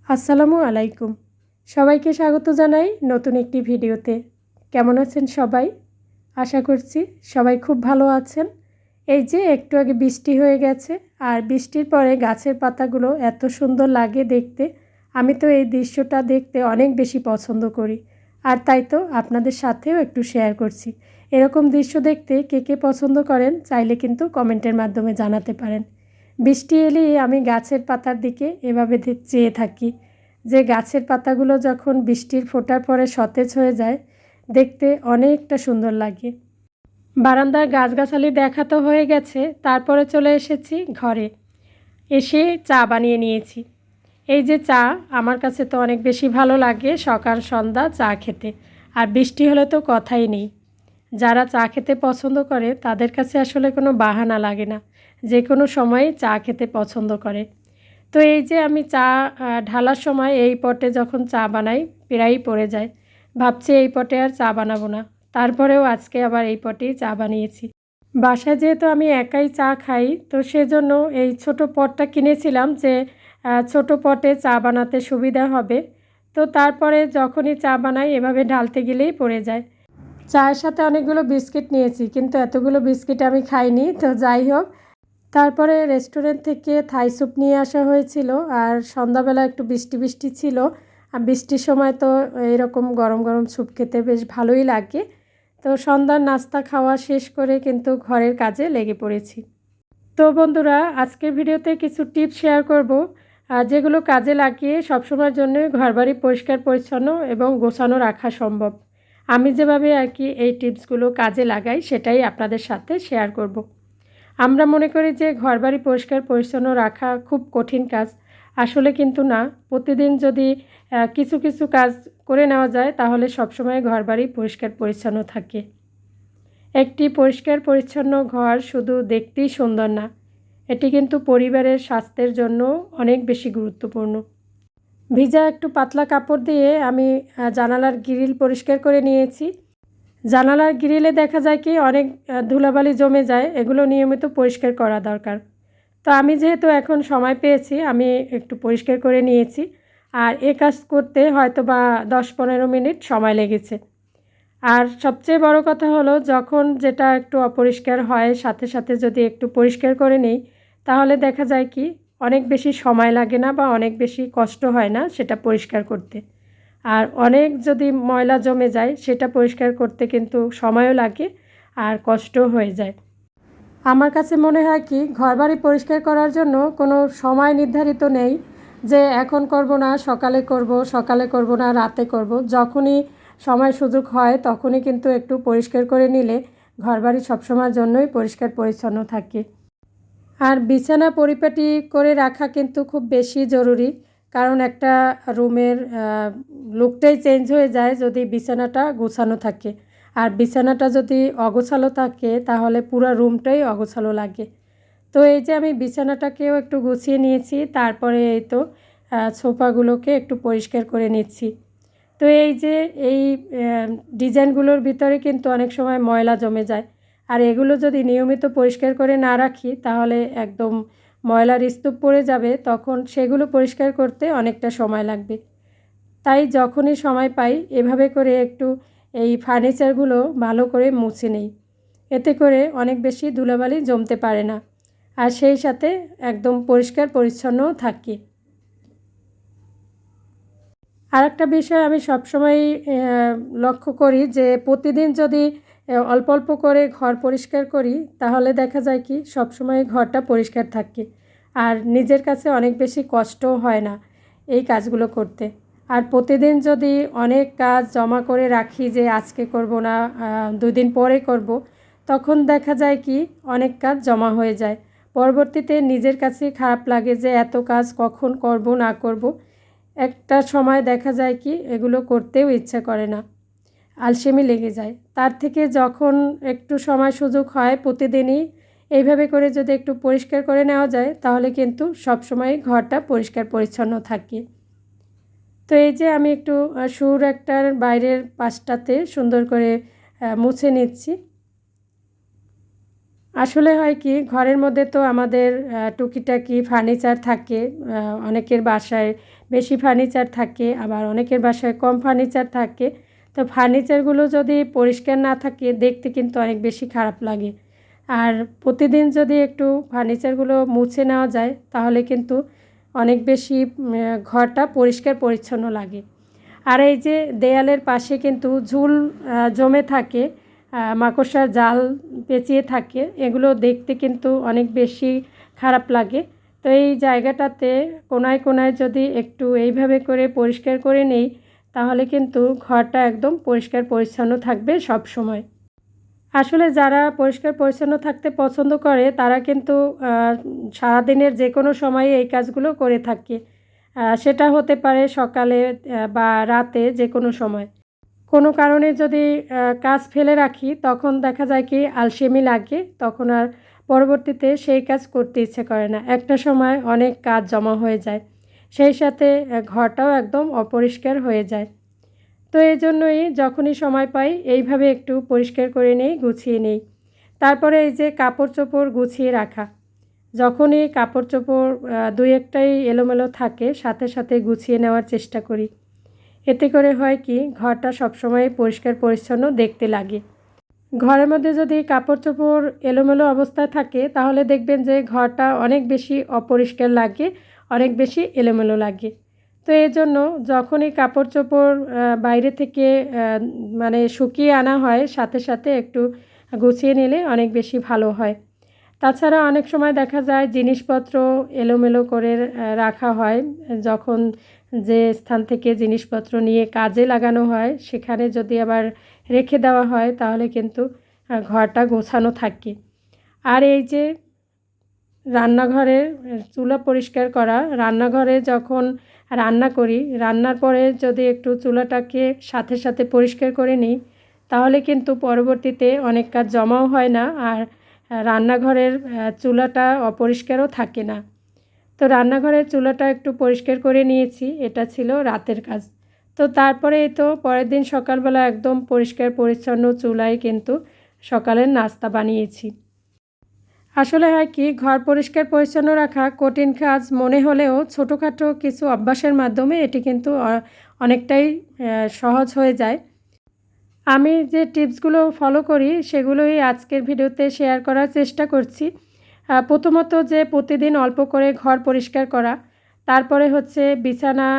আসসালামু আলাইকুম। সবাইকে স্বাগত জানাই নতুন একটি ভিডিওতে। কেমন আছেন সবাই? আশা করছি সবাই খুব ভালো আছেন। এই যে একটু আগে বৃষ্টি হয়ে গেছে, আর বৃষ্টির পরে গাছের পাতাগুলো এত সুন্দর লাগে দেখতে। আমি তো এই দৃশ্যটা দেখতে অনেক বেশি পছন্দ করি। আর তাই তো আপনাদের সাথেও একটু শেয়ার করছি। এরকম দৃশ্য দেখতে কে কে পছন্দ করেন চাইলে কিন্তু কমেন্টের মাধ্যমে জানাতে পারেন। বৃষ্টি এলেই আমি গাছের পাতার দিকে এভাবে চেয়ে থাকি যে গাছের পাতাগুলো যখন বৃষ্টির ফোঁটার পরে সতেজ হয়ে যায়, দেখতে অনেকটা সুন্দর লাগে। বারান্দার গাছগাছালি দেখা তো হয়ে গেছে, তারপরে চলে এসেছি ঘরে। এসে চা বানিয়ে নিয়েছি। এই যে চা, আমার কাছে তো অনেক বেশি ভালো লাগে সকাল সন্ধ্যা চা খেতে। আর বৃষ্টি হলে তো কথাই নেই। যারা চা খেতে পছন্দ করে তাদের কাছে আসলে কোনো বাহানা লাগে না, যে কোনো সময় চা খেতে পছন্দ করে। তো এই যে আমি চা ঢালার সময় এই পটে যখন চা বানাই প্রায়ই পড়ে যায়। ভাবছি এই পটে আর চা বানাবো না, তারপরেও আজকে আবার এই পটেই চা বানিয়েছি। বাসায় যেহেতু আমি একাই চা খাই, তো সেজন্য এই ছোট পটটা কিনেছিলাম যে ছোট পটে চা বানাতে সুবিধা হবে। তো তারপরে যখনই চা বানাই এভাবে ঢালতে গেলেই পড়ে যায়। চায়ের সাথে অনেকগুলো বিস্কিট নিয়েছি, কিন্তু এতগুলো বিস্কিট আমি খাইনি। তো যাই হোক, তারপরে রেস্টুরেন্ট থেকে থাই স্যুপ নিয়ে আসা হয়েছিল, আর সন্ধ্যাবেলা একটু বৃষ্টি বৃষ্টি ছিল। আর বৃষ্টির সময় তো এরকম গরম গরম স্যুপ খেতে বেশ ভালোই লাগে। তো সন্ধ্যার নাস্তা খাওয়া শেষ করে কিন্তু ঘরের কাজে লেগে পড়েছি। তো বন্ধুরা, আজকের ভিডিওতে কিছু টিপস শেয়ার করব, যেগুলো কাজে লাগিয়ে সবসময়ের জন্য ঘরবাড়ি পরিষ্কার পরিচ্ছন্ন এবং গোছানো রাখা সম্ভব। আমি যেভাবে আর কি এই টিপসগুলো কাজে লাগাই সেটাই আপনাদের সাথে শেয়ার করব। আমরা মনে করি যে ঘরবাড়ি পরিষ্কার পরিচ্ছন্ন রাখা খুব কঠিন কাজ। আসলে কিন্তু না। প্রতিদিন যদি কিছু কিছু কাজ করে নেওয়া যায় তাহলে সবসময় ঘরবাড়ি পরিষ্কার পরিচ্ছন্ন থাকে। একটি পরিষ্কার পরিচ্ছন্ন ঘর শুধু দেখতেই সুন্দর না, এটি কিন্তু পরিবারের স্বাস্থ্যের জন্য অনেক বেশি গুরুত্বপূর্ণ। ভিজা একটু পাতলা কাপড় দিয়ে আমি জানালার গ্রিল পরিষ্কার করে নিয়েছি। জানালার গ্রিলে দেখা যায় কি অনেক ধুলাবালি জমে যায়, এগুলো নিয়মিত পরিষ্কার করা দরকার। তো আমি যেহেতু এখন সময় পেয়েছি, আমি একটু পরিষ্কার করে নিয়েছি। আর এ কাজ করতে হয়তো বা 10-15 মিনিট সময় লেগেছে। আর সবচেয়ে বড় কথা হলো, যখন যেটা একটু অপরিষ্কার হয় সাথে সাথে যদি একটু পরিষ্কার করে নিই, তাহলে দেখা যায় কি অনেক বেশি সময় লাগে না বা অনেক বেশি কষ্ট হয় না সেটা পরিষ্কার করতে। আর অনেক যদি ময়লা জমে যায় সেটা পরিষ্কার করতে কিন্তু সময়ও লাগে আর কষ্টও হয়ে যায়। আমার কাছে মনে হয় কি ঘরবাড়ি পরিষ্কার করার জন্য কোনো সময় নির্ধারিত নেই যে এখন করব না সকালে করব না রাতে করব। যখনই সময় সুযোগ হয় তখনই কিন্তু একটু পরিষ্কার করে নিলে ঘরবাড়ি সবসময়ের জন্যই পরিষ্কার পরিচ্ছন্ন থাকে। আর বিছানা পরিপাটি করে রাখা কিন্তু খুব বেশি জরুরি, কারণ একটা রুমের লুকটাই চেঞ্জ হয়ে যায় যদি বিছানাটা গোছানো থাকে। আর বিছানাটা যদি অগোছালো থাকে তাহলে পুরো রুমটাই অগোছালো লাগে। তো এই যে আমি বিছানাটাকেও একটু গুছিয়ে নিয়েছি, তারপরে এই তো সোফাগুলোকে একটু পরিষ্কার করে নিচ্ছি। তো এই যে এই ডিজাইনগুলোর ভিতরে কিন্তু অনেক সময় ময়লা জমে যায়, আর এগুলো যদি নিয়মিত পরিষ্কার করে না রাখি তাহলে একদম ময়লার স্তূপ পড়ে যাবে, তখন সেগুলো পরিষ্কার করতে অনেকটা সময় লাগবে। তাই যখনই সময় পাই এভাবে করে একটু এই ফার্নিচারগুলো ভালো করে মুছে নেই। এতে করে অনেক বেশি ধুলোবালি জমতে পারে না, আর সেই সাথে একদম পরিষ্কার পরিচ্ছন্নও থাকে। আরেকটা বিষয় আমি সবসময়ই লক্ষ্য করি যে প্রতিদিন যদি অল্প অল্প করে ঘর পরিষ্কার করি তাহলে দেখা যায় কি সবসময় ঘরটা পরিষ্কার থাকে, আর নিজের কাছে অনেক বেশি কষ্টও হয় না এই কাজগুলো করতে। আর প্রতিদিন যদি অনেক কাজ জমা করে রাখি যে আজকে করব না, 2 দিন পরে করব, তখন দেখা যায় কি অনেক কাজ জমা হয়ে যায়। পরবর্তীতে নিজের কাছেই খারাপ লাগে যে এত কাজ কখন করব না করব। একটা সময় দেখা যায় কি এগুলো করতেও ইচ্ছা করে না, আলসেমি লেগে যায়। তার থেকে যখন একটু সময় সুযোগ হয় প্রতিদিনই এইভাবে করে যদি একটু পরিষ্কার করে নেওয়া যায় তাহলে কিন্তু সবসময় ঘরটা পরিষ্কার পরিচ্ছন্ন থাকে। তো এই যে আমি একটু শুর একটার বাইরের পাশটাতে সুন্দর করে মুছে নিচ্ছি। আসলে হয় কি, ঘরের মধ্যে তো আমাদের টুকিটাকি ফার্নিচার থাকে। অনেকের বাসায় বেশি ফার্নিচার থাকে, আবার অনেকের বাসায় কম ফার্নিচার থাকে। তো ফার্নিচারগুলো যদি পরিষ্কার না থাকে দেখতে কিন্তু অনেক বেশি খারাপ লাগে। আর প্রতিদিন যদি একটু ফার্নিচারগুলো মুছে নেওয়া যায় তাহলে কিন্তু অনেক বেশি ঘরটা পরিষ্কার পরিচ্ছন্ন লাগে। আর এই যে দেয়ালের পাশে কিন্তু ঝুল জমে থাকে, মাকড়সার জাল পেঁচিয়ে থাকে, এগুলো দেখতে কিন্তু অনেক বেশি খারাপ লাগে। তো এই জায়গাটাতে কোনায় কোনায় যদি একটু এইভাবে করে পরিষ্কার করে নেই তাহলে কিন্তু ঘরটা একদম পরিষ্কার পরিচ্ছন্ন থাকবে সব সময়। আসলে যারা পরিষ্কার পরিচ্ছন্ন থাকতে পছন্দ করে তারা কিন্তু সারাদিনের যে কোনো সময়ে এই কাজগুলো করে থাকে। সেটা হতে পারে সকালে বা রাতে, যে কোনো সময়। কোনো কারণে যদি কাজ ফেলে রাখি তখন দেখা যায় কি আলসেমি লাগে, তখন আর পরবর্তীতে সেই কাজ করতে ইচ্ছে করে না। একটা সময় অনেক কাজ জমা হয়ে যায়, সেই সাথে ঘরটাও একদম অপরিষ্কার হয়ে যায়। তো এই জন্যই যখনই সময় পাই এইভাবে একটু পরিষ্কার করে নেই, গুছিয়ে নেই। তারপরে এই যে কাপড় চোপড় গুছিয়ে রাখা, যখনই কাপড় চোপড় দুই একটাই এলোমেলো থাকে সাথে সাথে গুছিয়ে নেওয়ার চেষ্টা করি। এতে করে হয় কি, ঘরটা সবসময় পরিষ্কার পরিচ্ছন্ন দেখতে লাগে। ঘরের মধ্যে যদি কাপড় চোপড় এলোমেলো অবস্থায় থাকে তাহলে দেখবেন যে ঘরটা অনেক বেশি অপরিষ্কার লাগে, অনেক বেশি এলোমেলো লাগে। তো এজন্য যখনই কাপড় চোপড় বাইরে থেকে মানে শুকিয়ে আনা হয় সাথে সাথে একটু গুছিয়ে নিলে অনেক বেশি ভালো হয়। তাছাড়া অনেক সময় দেখা যায় জিনিসপত্র এলোমেলো করে রাখা হয়। যখন যে স্থান থেকে জিনিসপত্র নিয়ে কাজে লাগানো হয় সেখানে যদি আবার রেখে দেওয়া হয় তাহলে কিন্তু ঘরটা গোছানো থাকে। আর এই যে রান্নাঘরের চুলা পরিষ্কার করা, রান্নাঘরে যখন রান্না করি, রান্নার পরে যদি একটু চুলাটাকে সাথে সাথে পরিষ্কার করে নিই তাহলে কিন্তু পরবর্তীতে অনেক কাজ জমাও হয় না, আর রান্নাঘরের চুলাটা অপরিষ্কারও থাকে না। তো রান্নাঘরের চুলাটা একটু পরিষ্কার করে নিয়েছি, এটা ছিল রাতের কাজ। তো তারপরে এই তো পরের দিন সকালবেলা একদম পরিষ্কার পরিচ্ছন্ন চুলায় কিন্তু সকালের নাস্তা বানিয়েছি। আসলে হয় কি, ঘর পরিষ্কার পরিচ্ছন্ন রাখা কঠিন কাজ মনে হলেও ছোটোখাটো কিছু অভ্যাসের মাধ্যমে এটি কিন্তু অনেকটাই সহজ হয়ে যায়। আমি যে টিপসগুলো ফলো করি সেগুলোই আজকের ভিডিওতে শেয়ার করার চেষ্টা করছি। প্রথমত যে প্রতিদিন অল্প করে ঘর পরিষ্কার করা, তারপরে হচ্ছে বিছানা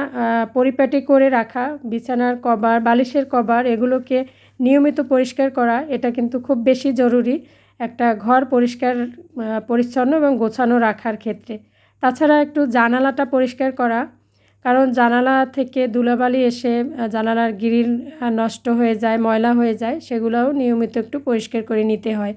পরিপাটি করে রাখা, বিছানার কভার, বালিশের কভার এগুলোকে নিয়মিত পরিষ্কার করা, এটা কিন্তু খুব বেশি জরুরি একটা ঘর পরিষ্কার পরিচ্ছন্ন এবং গোছানো রাখার ক্ষেত্রে। তাছাড়া একটু জানালাটা পরিষ্কার করা, কারণ জানালা থেকে ধুলাবালি এসে জানালার গ্রিল নষ্ট হয়ে যায়, ময়লা হয়ে যায়, সেগুলোও নিয়মিত একটু পরিষ্কার করে নিতে হয়।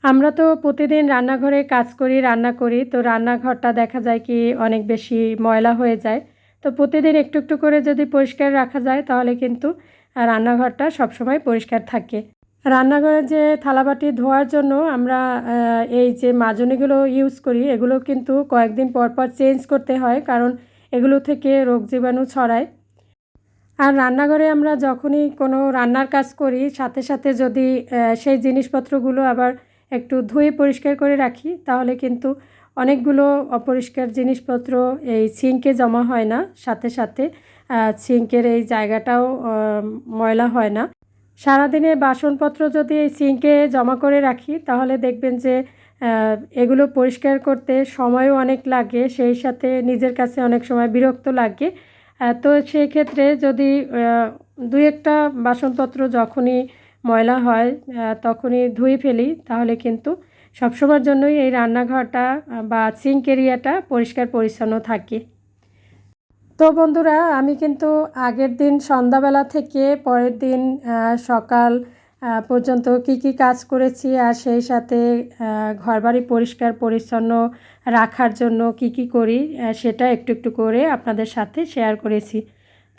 আমরা তো প্রতিদিন রান্নাঘরে কাজ করি, রান্না করি, তো রান্নাঘরটা দেখা যায় কি অনেক বেশি ময়লা হয়ে যায়। তো প্রতিদিন একটু একটু করে যদি পরিষ্কার রাখা যায় তাহলে কিন্তু রান্নাঘরটা সবসময় পরিষ্কার থাকে। রান্নাঘরে যে থালাবাটি ধোয়ার জন্য আমরা এই যে মাজনিগুলো ইউজ করি এগুলো কিন্তু কয়েকদিন পর পর চেঞ্জ করতে হয়, কারণ এগুলো থেকে রোগ জীবাণু ছড়ায়। আর রান্নাঘরে আমরা যখনই কোনো রান্নার কাজ করি সাথে সাথে যদি সেই জিনিসপত্রগুলো আবার একটু ধুয়ে পরিষ্কার করে রাখি তাহলে কিন্তু অনেকগুলো অপরিষ্কার জিনিসপত্র এই সিঙ্কে জমা হয় না, সাথে সাথে সিঙ্কের এই জায়গাটাও ময়লা হয় না। সারাদিনে বাসনপত্র যদি এই সিঙ্কে জমা করে রাখি তাহলে দেখবেন যে এগুলো পরিষ্কার করতে সময়ও অনেক লাগে, সেই সাথে নিজের কাছে অনেক সময় বিরক্ত লাগে। তো সেই ক্ষেত্রে যদি দুই একটা বাসনপত্র যখনই ময়লা হয় তখনই ধুয়ে ফেলি তাহলে কিন্তু সবসময়ের জন্যই এই রান্নাঘরটা বা সিঙ্ক এরিয়াটা পরিষ্কার পরিচ্ছন্ন থাকে। তো বন্ধুরা, আমি কিন্তু আগের দিন সন্ধ্যাবেলা থেকে পরের দিন সকাল পর্যন্ত কি কাজ করেছি আর সেই সাথে ঘরবাড়ি পরিষ্কার পরিচ্ছন্ন রাখার জন্য কি করি সেটা একটু একটু করে আপনাদের সাথে শেয়ার করেছি।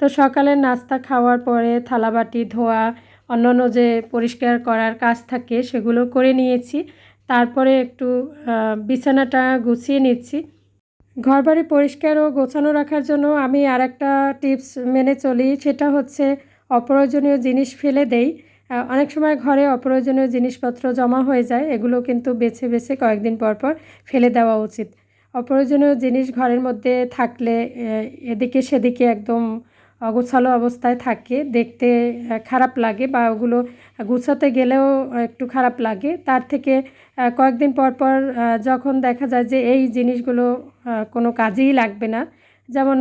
তো সকালের নাস্তা খাওয়ার পরে থালাবাটি ধোয়া, অন্যান্য যে পরিষ্কার করার কাজ থাকে সেগুলো করে নিয়েছি। তারপরে একটু বিছানাটা গুছিয়ে নিচ্ছি। ঘরবাড়ি পরিষ্কার ও গোছানো রাখার জন্য আমি আরেকটা টিপস মেনে চলি, সেটা হচ্ছে অপ্রয়োজনীয় জিনিস ফেলে দেই। অনেক সময় ঘরে অপ্রয়োজনীয় জিনিসপত্র জমা হয়ে যায়, এগুলো কিন্তু বেছে বেছে কয়েকদিন পর পর ফেলে দেওয়া উচিত। অপ্রয়োজনীয় জিনিস ঘরের মধ্যে থাকলে এদিকে সেদিকে একদম অগোছালো অবস্থায় থাকে, দেখতে খারাপ লাগে বা ওগুলো গুছাতে গেলেও একটু খারাপ লাগে। তার থেকে কয়েকদিন পর পর যখন দেখা যায় যে এই জিনিসগুলো কোনো কাজেই লাগবে না, যেমন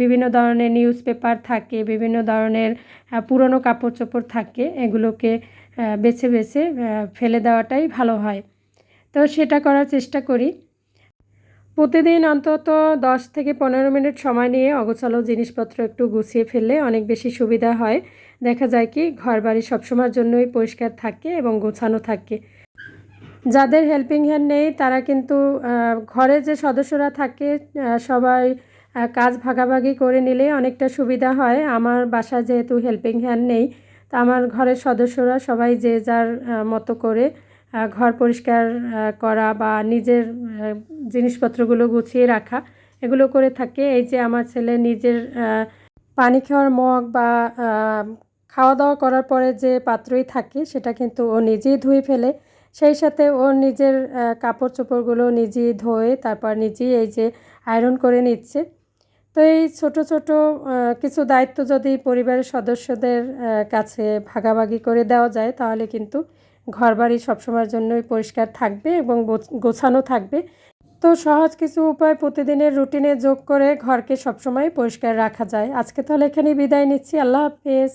বিভিন্ন ধরনের নিউজ পেপার থাকে, বিভিন্ন ধরনের পুরনো কাপড় চোপড় থাকে, এগুলোকে বেছে বেছে ফেলে দেওয়াটাই ভালো হয়। তো সেটা করার চেষ্টা করি। প্রতিদিন অন্তত 10 থেকে 15 মিনিট সময় নিয়ে অগোছালো জিনিসপত্র একটু গুছিয়ে ফেললে অনেক বেশি সুবিধা হয়। দেখা যায় কি ঘরবাড়ি সবসময়ের জন্যই পরিষ্কার থাকে এবং গোছানো থাকে। যাদের হেল্পিং হ্যান্ড নেই তারা কিন্তু ঘরে যে সদস্যরা থাকে সবাই কাজ ভাগাভাগি করে নিলে অনেকটা সুবিধা হয়। আমার বাসায় যেহেতু হেল্পিং হ্যান্ড নেই, তো আমার ঘরের সদস্যরা সবাই যে যার মতো করে ঘর পরিষ্কার করা বা নিজের জিনিসপত্রগুলো গুছিয়ে রাখা এগুলো করে থাকে। এই যে আমার ছেলে নিজের পানি খাওয়ার মগ বা খাওয়া দাওয়া করার পরে যে পাত্রই থাকে সেটা কিন্তু ও নিজেই ধুয়ে ফেলে। সেই সাথে ওর নিজের কাপড় চোপড়গুলো নিজেই ধোয়ে তারপর নিজেই এই যে আয়রন করে নিচ্ছে। তো এই ছোট ছোট কিছু দায়িত্ব যদি পরিবারের সদস্যদের কাছে ভাগাভাগি করে দেওয়া যায় তাহলে কিন্তু ঘরবাড়ি সবসময়ের জন্যই পরিষ্কার থাকবে এবং গোছানো থাকবে। তো সহজ কিছু উপায় প্রতিদিনের রুটিনে যোগ করে ঘরকে সবসময় পরিষ্কার রাখা যায়। আজকে তাহলে এখানেই বিদায় নিচ্ছি। আল্লাহ হাফেজ।